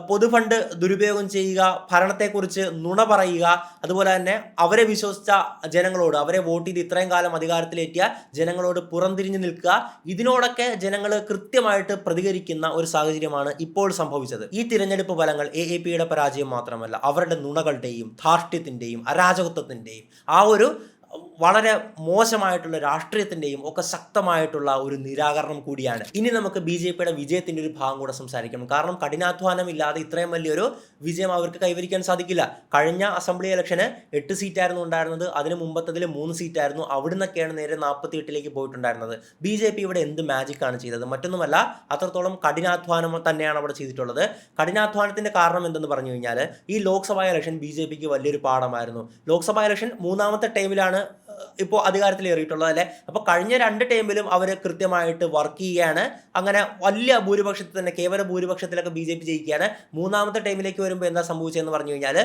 പൊതുഫണ്ട് ദുരുപയോഗം ചെയ്യുക, ഭരണത്തെക്കുറിച്ച് നുണ പറയുക, അതുപോലെ തന്നെ അവരെ വിശ്വസിച്ച ജനങ്ങളോട്, അവരെ വോട്ട് ചെയ്ത് ഇത്രയും കാലം അധികാരത്തിലേറ്റിയ ജനങ്ങളോട് പുറംതിരിഞ്ഞു നിൽക്കുക, ഇതിനോടൊക്കെ ജനങ്ങൾ കൃത്യമായിട്ട് പ്രതികരിക്കുന്ന ഒരു സാഹചര്യമാണ് ഇപ്പോൾ സംഭവിച്ചത്. ഈ തിരഞ്ഞെടുപ്പ് ഫലങ്ങൾ AAPയുടെ പരാജയം മാത്രമല്ല, അവരുടെ നുണകളുടെയും ധാർഷ്ട്യത്തിൻ്റെയും അരാജകത്വത്തിൻ്റെയും ആ ഒരു വളരെ മോശമായിട്ടുള്ള രാഷ്ട്രീയത്തിൻ്റെയും ഒക്കെ ശക്തമായിട്ടുള്ള ഒരു നിരാകരണം കൂടിയാണ്. ഇനി നമുക്ക് BJPയുടെ വിജയത്തിൻ്റെ ഒരു ഭാഗം കൂടെ സംസാരിക്കണം. കാരണം കഠിനാധ്വാനം ഇല്ലാതെ ഇത്രയും വലിയൊരു വിജയം അവർക്ക് കൈവരിക്കാൻ സാധിക്കില്ല. കഴിഞ്ഞ അസംബ്ലി ഇലക്ഷന് 8 സീറ്റായിരുന്നു ഉണ്ടായിരുന്നത്, അതിന് മുമ്പത്തതിൽ 3 സീറ്റായിരുന്നു. അവിടുന്നൊക്കെയാണ് നേരെ 48ലേക്ക് പോയിട്ടുണ്ടായിരുന്നത്. BJP ഇവിടെ എന്ത് മാജിക്കാണ് ചെയ്തത്? മറ്റൊന്നുമല്ല, അത്രത്തോളം കഠിനാധ്വാനം തന്നെയാണ് അവിടെ ചെയ്തിട്ടുള്ളത്. കഠിനാധ്വാനത്തിൻ്റെ കാരണം എന്തെന്ന് പറഞ്ഞു കഴിഞ്ഞാൽ, ഈ ലോക്സഭാ ഇലക്ഷൻ BJPക്ക് വലിയൊരു പാഠമായിരുന്നു. ലോക്സഭാ ഇലക്ഷൻ 3ാമത്തെ ടൈമിലാണ് ഇപ്പോൾ അധികാരത്തിലേറിയിട്ടുള്ളത് അല്ലേ. അപ്പോൾ കഴിഞ്ഞ 2 ടൈമിലും അവർ കൃത്യമായിട്ട് വർക്ക് ചെയ്യുകയാണ്. അങ്ങനെ വലിയ ഭൂരിപക്ഷത്തിൽ തന്നെ, കേവല ഭൂരിപക്ഷത്തിലൊക്കെ BJP ജയിക്കുകയാണ്. 3ാമത്തെ ടൈമിലേക്ക് വരുമ്പോൾ എന്താ സംഭവിച്ചതെന്ന് പറഞ്ഞു കഴിഞ്ഞാൽ,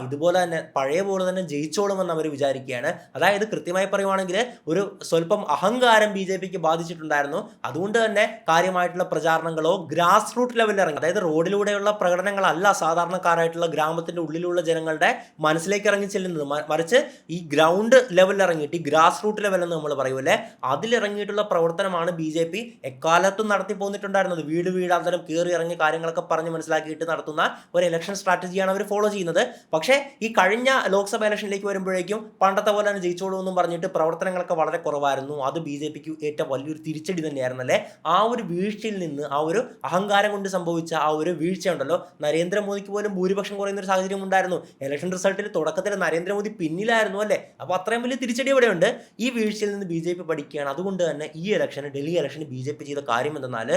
ഇതുപോലെ തന്നെ പഴയ പോലെ തന്നെ ജയിച്ചോളുമെന്ന് അവർ വിചാരിക്കുകയാണ്. അതായത് കൃത്യമായി പറയുവാണെങ്കിൽ ഒരു സ്വല്പം അഹങ്കാരം BJPക്ക് ബാധിച്ചിട്ടുണ്ടായിരുന്നു. അതുകൊണ്ട് തന്നെ കാര്യമായിട്ടുള്ള പ്രചാരണങ്ങളോ ഗ്രാസ് റൂട്ട് ലെവലിൽ ഇറങ്ങി, അതായത് റോഡിലൂടെയുള്ള പ്രകടനങ്ങളല്ല സാധാരണക്കാരായിട്ടുള്ള ഗ്രാമത്തിൻ്റെ ഉള്ളിലുള്ള ജനങ്ങളുടെ മനസ്സിലേക്ക് ഇറങ്ങി ചെല്ലുന്നത്, മറിച്ച് ഈ ഗ്രൗണ്ട് ലെവലിൽ ഇറങ്ങിയിട്ട്, ഈ ഗ്രാസ് റൂട്ട് ലെവൽ എന്ന് നമ്മൾ പറയുമല്ലേ, അതിലിറങ്ങിയിട്ടുള്ള പ്രവർത്തനമാണ് BJP എക്കാലത്തും നടത്തി പോന്നിട്ടുണ്ടായിരുന്നത്. വീട് വീടാന്തരം കയറി ഇറങ്ങി കാര്യങ്ങളൊക്കെ പറഞ്ഞ് മനസ്സിലാക്കിയിട്ട് നടത്തുന്ന ഒരു ഇലക്ഷൻ സ്ട്രാറ്റജിയാണ് അവർ ഫോളോ ചെയ്യുന്നത്. പക്ഷേ ഈ കഴിഞ്ഞ ലോക്സഭ ഇലക്ഷനിലേക്ക് വരുമ്പോഴേക്കും പണ്ടത്തെ പോലെ തന്നെ ജയിച്ചോളൂ എന്നും പറഞ്ഞിട്ട് പ്രവർത്തനങ്ങളൊക്കെ വളരെ കുറവായിരുന്നു. അത് BJPക്ക് ഏറ്റവും വലിയൊരു തിരിച്ചടി തന്നെയായിരുന്നു അല്ലേ. ആ ഒരു വീഴ്ചയിൽ നിന്ന്, ആ ഒരു അഹങ്കാരം കൊണ്ട് സംഭവിച്ച ആ ഒരു വീഴ്ച ഉണ്ടല്ലോ, നരേന്ദ്രമോദിക്ക് പോലും ഭൂരിപക്ഷം കുറയുന്ന ഒരു സാഹചര്യം ഉണ്ടായിരുന്നു. ഇലക്ഷൻ റിസൾട്ടിൽ തുടക്കത്തിൽ നരേന്ദ്രമോദി പിന്നിലായിരുന്നു അല്ലേ. അപ്പോൾ അത്രയും വലിയ തിരിച്ചടി ഇവിടെയുണ്ട്. ഈ വീഴ്ചയിൽ നിന്ന് BJP പഠിക്കുകയാണ്. അതുകൊണ്ട് തന്നെ ഈ ഇലക്ഷന്, ഡൽഹി ഇലക്ഷന് BJP ചെയ്ത കാര്യം എന്തെന്നാൽ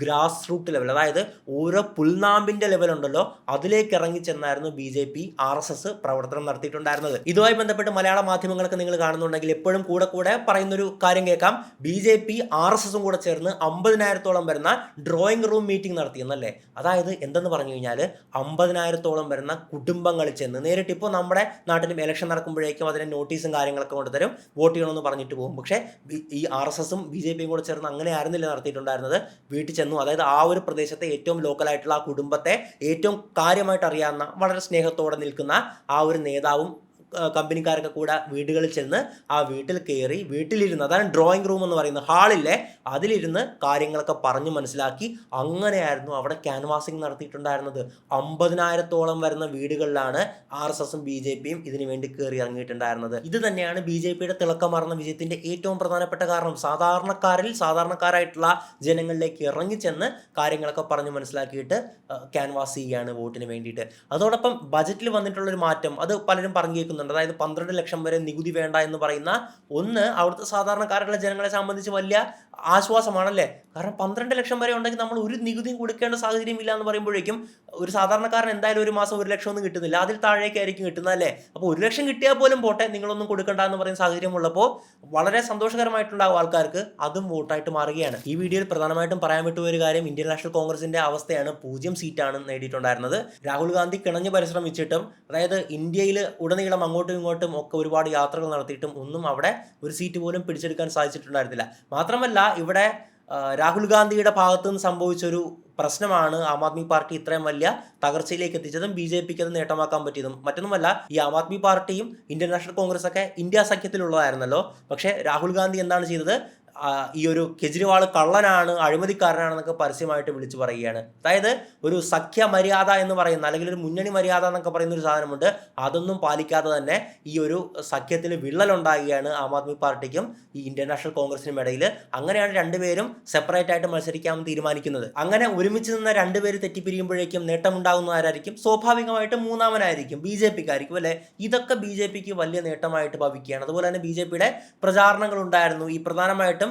ഗ്രാസ് റൂട്ട് ലെവൽ, അതായത് ഓരോ പുൽനാമ്പിന്റെ ലെവൽ ഉണ്ടല്ലോ, അതിലേക്ക് ഇറങ്ങി ചെന്നായിരുന്നു BJP RSS പ്രവർത്തനം നടത്തിയിട്ടുണ്ടായിരുന്നത്. ഇതുമായി ബന്ധപ്പെട്ട് മലയാള മാധ്യമങ്ങളൊക്കെ നിങ്ങൾ കാണുന്നുണ്ടെങ്കിൽ എപ്പോഴും കൂടെ പറയുന്നൊരു കാര്യം കേൾക്കാം. BJP RSSും കൂടെ ചേർന്ന് 50,000-ഓളം വരുന്ന ഡ്രോയിങ് റൂം മീറ്റിംഗ് നടത്തിയെന്നല്ലേ. അതായത് എന്തെന്ന് പറഞ്ഞു കഴിഞ്ഞാൽ 50,000-ഓളം വരുന്ന കുടുംബങ്ങളിൽ ചെന്ന് നേരിട്ട്, ഇപ്പോൾ നമ്മുടെ നാട്ടിലും ഇലക്ഷൻ നടക്കുമ്പോഴേക്കും അതിന് നോട്ടീസും കാര്യങ്ങളൊക്കെ കൊണ്ടുതരും, വോട്ട് ചെയ്യണമെന്ന് പറഞ്ഞിട്ട് പോകും. പക്ഷേ ഈ RSSും BJPയും കൂടെ ചേർന്ന് അങ്ങനെ ആയിരുന്നില്ല നടത്തിയിട്ടുണ്ടായിരുന്നത്. വീട്ടിൽ ചെന്നു, അതായത് ആ ഒരു പ്രദേശത്തെ ഏറ്റവും ലോക്കലായിട്ടുള്ള ആ കുടുംബത്തെ ഏറ്റവും കാര്യമായിട്ട് അറിയാവുന്ന, വളരെ സ്നേഹത്തോടെ നിൽക്കുന്ന ആ ഒരു നേതാവും കമ്പനിക്കാരൊക്കെ കൂടെ വീടുകളിൽ ചെന്ന് ആ വീട്ടിൽ കയറി, വീട്ടിലിരുന്ന്, അതാണ് ഡ്രോയിങ് റൂം എന്ന് പറയുന്നത്, ഹാളില്ലേ, അതിലിരുന്ന് കാര്യങ്ങളൊക്കെ പറഞ്ഞു മനസ്സിലാക്കി അങ്ങനെയായിരുന്നു അവിടെ ക്യാൻവാസിങ് നടത്തിയിട്ടുണ്ടായിരുന്നത്. 50,000-ഓളം വരുന്ന വീടുകളിലാണ് RSSും BJPയും ഇതിനു വേണ്ടി കയറി ഇറങ്ങിയിട്ടുണ്ടായിരുന്നത്. ഇത് തന്നെയാണ് BJPയുടെ തിളക്കമാർന്ന വിജയത്തിൻ്റെ ഏറ്റവും പ്രധാനപ്പെട്ട കാരണം. സാധാരണക്കാരായിട്ടുള്ള ജനങ്ങളിലേക്ക് ഇറങ്ങിച്ചെന്ന് കാര്യങ്ങളൊക്കെ പറഞ്ഞു മനസ്സിലാക്കിയിട്ട് ക്യാൻവാസ് ചെയ്യുകയാണ് വോട്ടിന് വേണ്ടിയിട്ട്. അതോടൊപ്പം ബജറ്റിൽ വന്നിട്ടുള്ളൊരു മാറ്റം, അത് പലരും പറഞ്ഞു കേൾക്കുന്നുണ്ട്. അതായത് 12 ലക്ഷം വരെ നികുതി വേണ്ട എന്ന് പറയുന്ന ഒന്ന് അവിടുത്തെ സാധാരണക്കാരുള്ള ജനങ്ങളെ സംബന്ധിച്ച് വലിയ ആശ്വാസമാണല്ലേ. കാരണം 12 ലക്ഷം വരെ ഉണ്ടെങ്കിൽ നമ്മൾ ഒരു നികുതിയും കൊടുക്കേണ്ട സാഹചര്യം ഇല്ല എന്ന് പറയുമ്പോഴേക്കും ഒരു സാധാരണക്കാരൻ എന്തായാലും ഒരു മാസം 1 ലക്ഷം ഒന്നും കിട്ടുന്നില്ല, അതിൽ താഴേക്കായിരിക്കും കിട്ടുന്നതല്ലേ. അപ്പോൾ 1 ലക്ഷം കിട്ടിയാൽ പോലും പോട്ടെ, നിങ്ങളൊന്നും കൊടുക്കണ്ട എന്ന് പറയുന്ന സാഹചര്യം ഉള്ളപ്പോൾ വളരെ സന്തോഷകരമായിട്ടുണ്ടാകും ആൾക്കാർക്ക്, അതും വോട്ടായിട്ട് മാറുകയാണ്. ഈ വീഡിയോയിൽ പ്രധാനമായിട്ടും പറയാൻ വിട്ട ഒരു കാര്യം ഇന്ത്യൻ നാഷണൽ കോൺഗ്രസിന്റെ അവസ്ഥയാണ്. 0 സീറ്റാണ് നേടിയിട്ടുണ്ടായിരുന്നത്. രാഹുൽ ഗാന്ധി കിണഞ്ഞ് പരിശ്രമിച്ചിട്ടും, അതായത് ഇന്ത്യയിൽ ഉടനീളം അങ്ങോട്ടും ഇങ്ങോട്ടും ഒക്കെ ഒരുപാട് യാത്രകൾ നടത്തിയിട്ടും ഒന്നും അവിടെ ഒരു സീറ്റ് പോലും പിടിച്ചെടുക്കാൻ സാധിച്ചിട്ടുണ്ടായിരുന്നില്ല. മാത്രമല്ല ഇവിടെ രാഹുൽ ഗാന്ധിയുടെ ഭാഗത്തു നിന്ന് സംഭവിച്ചൊരു പ്രശ്നമാണ് ആം ആദ്മി പാർട്ടി ഇത്രയും വലിയ തകർച്ചയിലേക്ക് എത്തിച്ചതും BJPക്ക് അത് നേട്ടമാക്കാൻ പറ്റിയതും. മറ്റൊന്നുമല്ല, ഈ ആം ആദ്മി പാർട്ടിയും ഇന്ത്യൻ നാഷണൽ കോൺഗ്രസ് ഒക്കെ ഇന്ത്യ സഖ്യത്തിലുള്ളതായിരുന്നല്ലോ. പക്ഷേ രാഹുൽ ഗാന്ധി എന്താണ് ചെയ്തത്? ഈ ഒരു കെജ്രിവാൾ കള്ളനാണ്, അഴിമതിക്കാരനാണെന്നൊക്കെ പരസ്യമായിട്ട് വിളിച്ചു പറയുകയാണ്. അതായത് ഒരു സഖ്യ മര്യാദ എന്ന് പറയുന്ന, അല്ലെങ്കിൽ ഒരു മുന്നണി മര്യാദ എന്നൊക്കെ പറയുന്ന ഒരു സാധനമുണ്ട്, അതൊന്നും പാലിക്കാതെ തന്നെ ഈ ഒരു സഖ്യത്തിൽ വിള്ളലുണ്ടാകുകയാണ് ആം ആദ്മി പാർട്ടിക്കും ഈ ഇന്ത്യൻ നാഷണൽ കോൺഗ്രസിനും ഇടയിൽ. അങ്ങനെയാണ് രണ്ടുപേരും സെപ്പറേറ്റ് ആയിട്ട് മത്സരിക്കാമെന്ന് തീരുമാനിക്കുന്നത്. അങ്ങനെ ഒരുമിച്ച് നിന്ന് രണ്ടുപേര് തെറ്റിപ്പിരിയുമ്പോഴേക്കും നേട്ടമുണ്ടാകുന്ന ആരായിരിക്കും? സ്വാഭാവികമായിട്ടും മൂന്നാമനായിരിക്കും, BJPക്കായിരിക്കും അല്ലേ. ഇതൊക്കെ BJPക്ക് വലിയ നേട്ടമായിട്ട് ഭവിക്കുകയാണ്. അതുപോലെ തന്നെ BJPയുടെ പ്രചാരണങ്ങൾ ഉണ്ടായിരുന്നു. ഈ പ്രധാനമായിട്ടും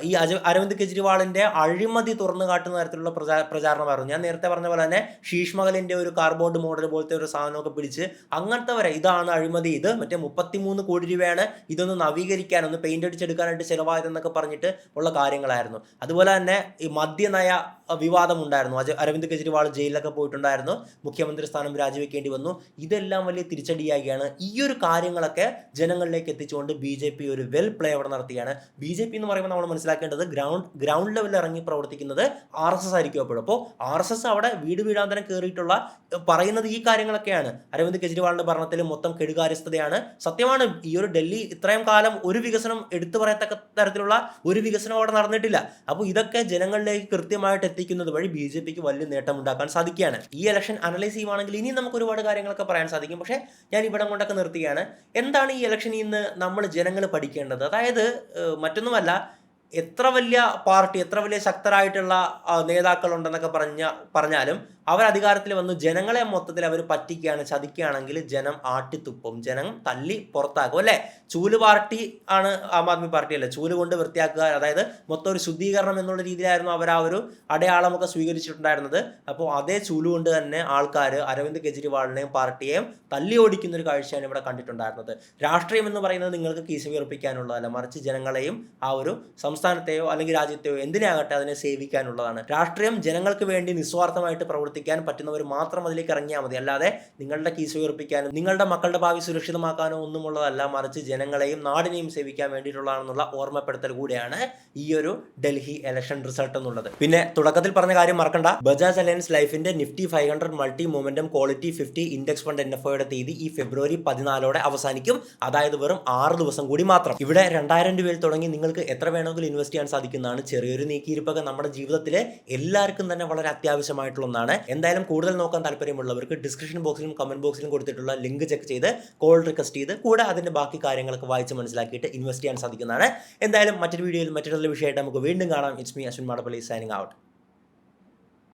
ഈ അരവിന്ദ് കെജ്രിവാളിന്റെ അഴിമതി തുറന്നു കാട്ടുന്ന തരത്തിലുള്ള പ്രചാരണമായിരുന്നു. ഞാൻ നേരത്തെ പറഞ്ഞ പോലെ തന്നെ ശീഷ് മഹലിന്റെ ഒരു കാർബോർഡ് മോഡൽ പോലത്തെ ഒരു സാധനമൊക്കെ പിടിച്ച് അങ്ങനത്തെ വരെ ഇതാണ് അഴിമതി, ഇത് മറ്റേ 33 കോടി രൂപയാണ് ഇതൊന്ന് നവീകരിക്കാൻ, ഒന്ന് പെയിന്റ് അടിച്ചെടുക്കാനായിട്ട് ചിലവായതെന്നൊക്കെ പറഞ്ഞിട്ട് ഉള്ള കാര്യങ്ങളായിരുന്നു. അതുപോലെ തന്നെ ഈ മദ്യനയ വിവാദമുണ്ടായിരുന്നു. അരവിന്ദ് കെജ്രിവാൾ ജയിലിലൊക്കെ പോയിട്ടുണ്ടായിരുന്നു, മുഖ്യമന്ത്രി സ്ഥാനം രാജിവെക്കേണ്ടി വന്നു. ഇതെല്ലാം വലിയ തിരിച്ചടിയാകുകയാണ്. ഈ ഒരു കാര്യങ്ങളൊക്കെ ജനങ്ങളിലേക്ക് എത്തിച്ചുകൊണ്ട് BJP ഒരു വെൽ പ്ലേ അവിടെ നടത്തുകയാണ്. BJP എന്ന് പറയുമ്പോൾ നമ്മൾ മനസ്സിലാക്കേണ്ടത് ഗ്രൗണ്ട് ലെവലിൽ ഇറങ്ങി പ്രവർത്തിക്കുന്നത് RSS ആയിരിക്കും എപ്പോഴും. അപ്പോൾ RSS അവിടെ വീട് വീടാന്തരം കയറിയിട്ടുള്ള പറയുന്നത് ഈ കാര്യങ്ങളൊക്കെയാണ്. അരവിന്ദ് കെജ്രിവാളിന്റെ ഭരണത്തിൽ മൊത്തം കെടുകാര്യസ്ഥതയാണ്. സത്യമാണ്, ഈ ഒരു ഡൽഹി ഇത്രയും കാലം ഒരു വികസനം എടുത്തു പറയത്തക്ക തരത്തിലുള്ള ഒരു വികസനം അവിടെ നടന്നിട്ടില്ല. അപ്പോൾ ഇതൊക്കെ ജനങ്ങളിലേക്ക് കൃത്യമായിട്ട് എത്തിക്കുന്നത് വഴി BJPക്ക് വലിയ നേട്ടം ഉണ്ടാക്കാൻ സാധിക്കുകയാണ്. ഈ ഇലക്ഷൻ അനലൈസ് ചെയ്യുവാണെങ്കിൽ ഇനി നമുക്ക് ഒരുപാട് കാര്യങ്ങളൊക്കെ പറയാൻ സാധിക്കും. പക്ഷേ ഞാൻ ഇവിടം കൊണ്ടൊക്കെ നിർത്തുകയാണ്. എന്താണ് ഈ ഇലക്ഷനിൽ നിന്ന് നമ്മൾ ജനങ്ങൾ പഠിക്കേണ്ടത്? അതായത് മറ്റൊന്നുമല്ല, എത്ര വലിയ പാർട്ടി, എത്ര വലിയ ശക്തരായിട്ടുള്ള നേതാക്കളുണ്ടെന്നൊക്കെ പറഞ്ഞാലും അവർ അധികാരത്തിൽ വന്നു ജനങ്ങളെ മൊത്തത്തിൽ അവർ പറ്റിക്കുകയാണ്, ചതിക്കുകയാണെങ്കിൽ ജനം ആട്ടിത്തുപ്പും, ജനം തല്ലി പുറത്താക്കും അല്ലേ. ചൂല് പാർട്ടി ആണ് ആം ആദ്മി പാർട്ടി അല്ലേ, ചൂല് കൊണ്ട് വൃത്തിയാക്കുക, അതായത് മൊത്തം ഒരു ശുദ്ധീകരണം എന്നുള്ള രീതിയിലായിരുന്നു അവർ ആ ഒരു അടയാളമൊക്കെ സ്വീകരിച്ചിട്ടുണ്ടായിരുന്നത്. അപ്പോൾ അതേ ചൂല് കൊണ്ട് തന്നെ ആൾക്കാർ അരവിന്ദ് കെജ്രിവാളിനെയും പാർട്ടിയെയും തല്ലി ഓടിക്കുന്ന ഒരു കാഴ്ചയാണ് ഇവിടെ കണ്ടിട്ടുണ്ടായിരുന്നത്. രാഷ്ട്രീയം എന്ന് പറയുന്നത് നിങ്ങൾക്ക് കീശ വീർപ്പിക്കാനുള്ളതല്ല, മറിച്ച് ജനങ്ങളെയും ആ ഒരു സംസ്ഥാനത്തെയോ അല്ലെങ്കിൽ രാജ്യത്തെയോ എന്തിനാകട്ടെ അതിനെ സേവിക്കാനുള്ളതാണ്. രാഷ്ട്രീയം ജനങ്ങൾക്ക് വേണ്ടി നിസ്വാർത്ഥമായിട്ട് പ്രവർത്തിക്കാൻ പറ്റുന്നവർ മാത്രം അതിലേക്ക് ഇറങ്ങിയാൽ മതി. അല്ലാതെ നിങ്ങളുടെ കീസ് ഉയർപ്പിക്കാനും നിങ്ങളുടെ മക്കളുടെ ഭാവി സുരക്ഷിതമാക്കാനോ ഒന്നുമുള്ളതല്ല, മറിച്ച് ജനങ്ങളെയും നാടിനെയും സേവിക്കാൻ വേണ്ടിയിട്ടുള്ളതാണെന്നുള്ള ഓർമ്മപ്പെടുത്തൽ കൂടിയാണ് ഈ ഒരു ഡൽഹി ഇലക്ഷൻ റിസൾട്ട് എന്നുള്ളത്. പിന്നെ തുടക്കത്തിൽ പറഞ്ഞ കാര്യം മറക്കണ്ട, ബജാജ് അലയൻസ് ലൈഫിന്റെ Nifty 500 multi momentum quality 50 index fund NFOയുടെ തീയതി ഈ ഫെബ്രുവരി 14 അവസാനിക്കും. അതായത് വെറും 6 ദിവസം കൂടി മാത്രം. ഇവിടെ 2000 രൂപയിൽ തുടങ്ങി നിങ്ങൾക്ക് എത്ര വേണമെങ്കിലും ഇൻവെസ്റ്റ് ചെയ്യാൻ സാധിക്കുന്നതാണ്. ചെറിയൊരു നീക്കിയിരിപ്പൊക്കെ നമ്മുടെ ജീവിതത്തിലെ എല്ലാവർക്കും തന്നെ വളരെ അത്യാവശ്യമായിട്ടുള്ള ഒന്നാണ്. എന്തായാലും കൂടുതൽ നോക്കാൻ താല്പര്യമുള്ളവർക്ക് ഡിസ്ക്രിപ്ഷൻ ബോക്സിലും കമന്റ് ബോക്സിലും കൊടുത്തിട്ടുള്ള ലിങ്ക് ചെക്ക് ചെയ്ത് കോൾ റിക്വസ്റ്റ് ചെയ്ത് കൂടെ അതിന്റെ ബാക്കി കാര്യങ്ങളൊക്കെ വായിച്ച് മനസ്സിലാക്കിയിട്ട് ഇൻവെസ്റ്റ് ചെയ്യാൻ സാധിക്കുന്നതാണ്. എന്തായാലും മറ്റൊരു വീഡിയോയിൽ മറ്റൊരു വിഷയമായിട്ട് നമുക്ക് വീണ്ടും കാണാം. It's me Ashwin Madappally signing out.